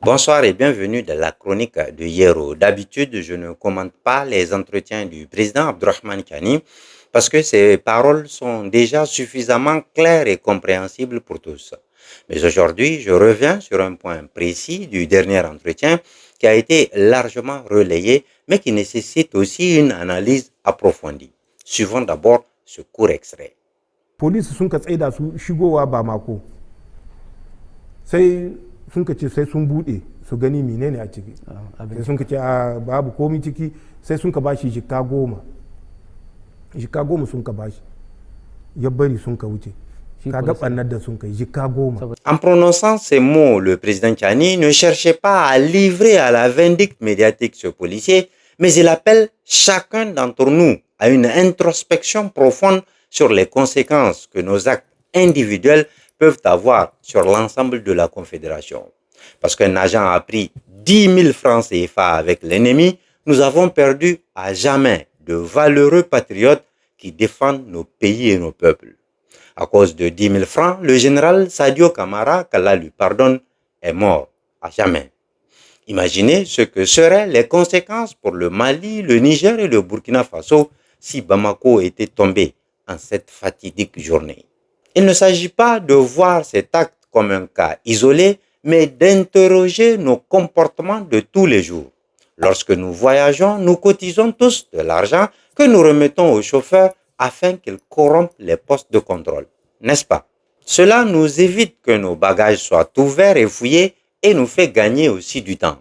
Bonsoir et bienvenue dans la chronique de Hiero. D'habitude, je ne commente pas les entretiens du président Abdourahmane Tiani parce que ses paroles sont déjà suffisamment claires et compréhensibles pour tous. Mais aujourd'hui, je reviens sur un point précis du dernier entretien qui a été largement relayé mais qui nécessite aussi une analyse approfondie. Suivons d'abord ce court extrait. Police sun ka tsaida su shigowa Bamako sai sun ka ce sai sun bude su gani menene a ciki sai sun ka ce babu komi ciki sai sun ka bashi jikka goma sun ka bashi ya bari sun ka wuce kaga bannar da sun kai jikka goma. En prononçant ces mots, le président Tiani ne cherchait pas à livrer à la vindicte médiatique ce policier, mais il appelle chacun d'entre nous à une introspection profonde sur les conséquences que nos actes individuels peuvent avoir sur l'ensemble de la Confédération. Parce qu'un agent a pris 10 000 francs CFA avec l'ennemi, nous avons perdu à jamais de valeureux patriotes qui défendent nos pays et nos peuples. À cause de 10 000 francs, le général Sadio Kamara, qu'Allah lui pardonne, est mort à jamais. Imaginez ce que seraient les conséquences pour le Mali, le Niger et le Burkina Faso si Bamako était tombé en cette fatidique journée. Il ne s'agit pas de voir cet acte comme un cas isolé, mais d'interroger nos comportements de tous les jours. Lorsque nous voyageons, nous cotisons tous de l'argent que nous remettons aux chauffeurs afin qu'ils corrompent les postes de contrôle, n'est-ce pas? Cela nous évite que nos bagages soient ouverts et fouillés et nous fait gagner aussi du temps.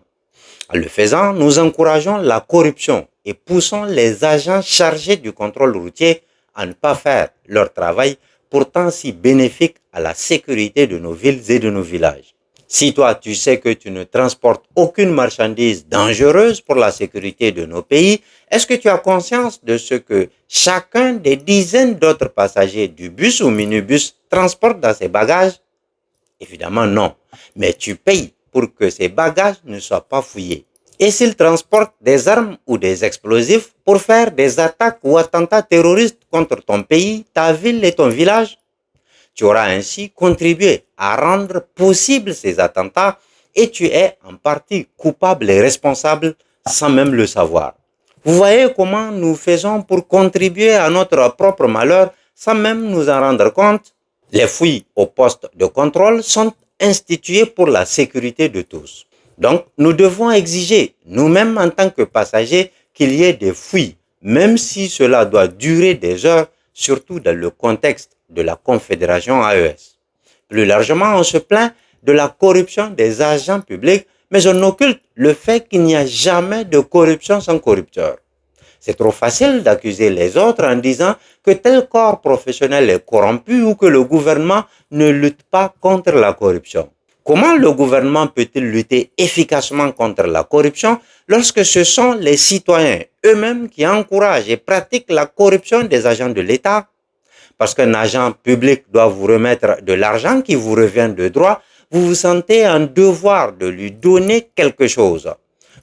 En le faisant, nous encourageons la corruption et poussons les agents chargés du contrôle routier à ne pas faire leur travail, pourtant si bénéfique à la sécurité de nos villes et de nos villages. Si toi, tu sais que tu ne transportes aucune marchandise dangereuse pour la sécurité de nos pays, est-ce que tu as conscience de ce que chacun des dizaines d'autres passagers du bus ou minibus transporte dans ses bagages? Évidemment non, mais tu payes pour que ces bagages ne soient pas fouillés. Et s'ils transportent des armes ou des explosifs pour faire des attaques ou attentats terroristes contre ton pays, ta ville et ton village, tu auras ainsi contribué à rendre possible ces attentats et tu es en partie coupable et responsable sans même le savoir. Vous voyez comment nous faisons pour contribuer à notre propre malheur sans même nous en rendre compte? Les fouilles au poste de contrôle sont instituées pour la sécurité de tous. Donc, nous devons exiger, nous-mêmes en tant que passagers, qu'il y ait des fouilles, même si cela doit durer des heures, surtout dans le contexte de la Confédération AES. Plus largement, on se plaint de la corruption des agents publics, mais on occulte le fait qu'il n'y a jamais de corruption sans corrupteur. C'est trop facile d'accuser les autres en disant que tel corps professionnel est corrompu ou que le gouvernement ne lutte pas contre la corruption. Comment le gouvernement peut-il lutter efficacement contre la corruption lorsque ce sont les citoyens eux-mêmes qui encouragent et pratiquent la corruption des agents de l'État? Parce qu'un agent public doit vous remettre de l'argent qui vous revient de droit, vous vous sentez en devoir de lui donner quelque chose.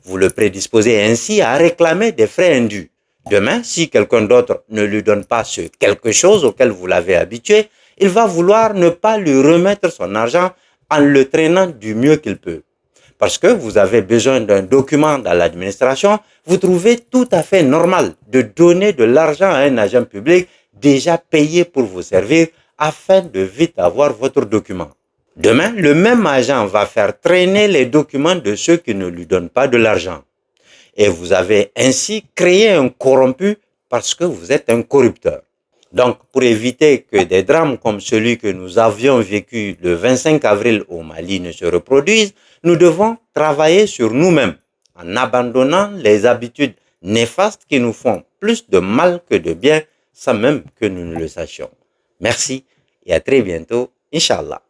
Vous le prédisposez ainsi à réclamer des frais indus. Demain, si quelqu'un d'autre ne lui donne pas ce quelque chose auquel vous l'avez habitué, il va vouloir ne pas lui remettre son argent en le traînant du mieux qu'il peut. Parce que vous avez besoin d'un document dans l'administration, vous trouvez tout à fait normal de donner de l'argent à un agent public déjà payé pour vous servir afin de vite avoir votre document. Demain, le même agent va faire traîner les documents de ceux qui ne lui donnent pas de l'argent. Et vous avez ainsi créé un corrompu parce que vous êtes un corrupteur. Donc, pour éviter que des drames comme celui que nous avions vécu le 25 avril au Mali ne se reproduisent, nous devons travailler sur nous-mêmes en abandonnant les habitudes néfastes qui nous font plus de mal que de bien sans même que nous ne le sachions. Merci et à très bientôt, Inch'Allah.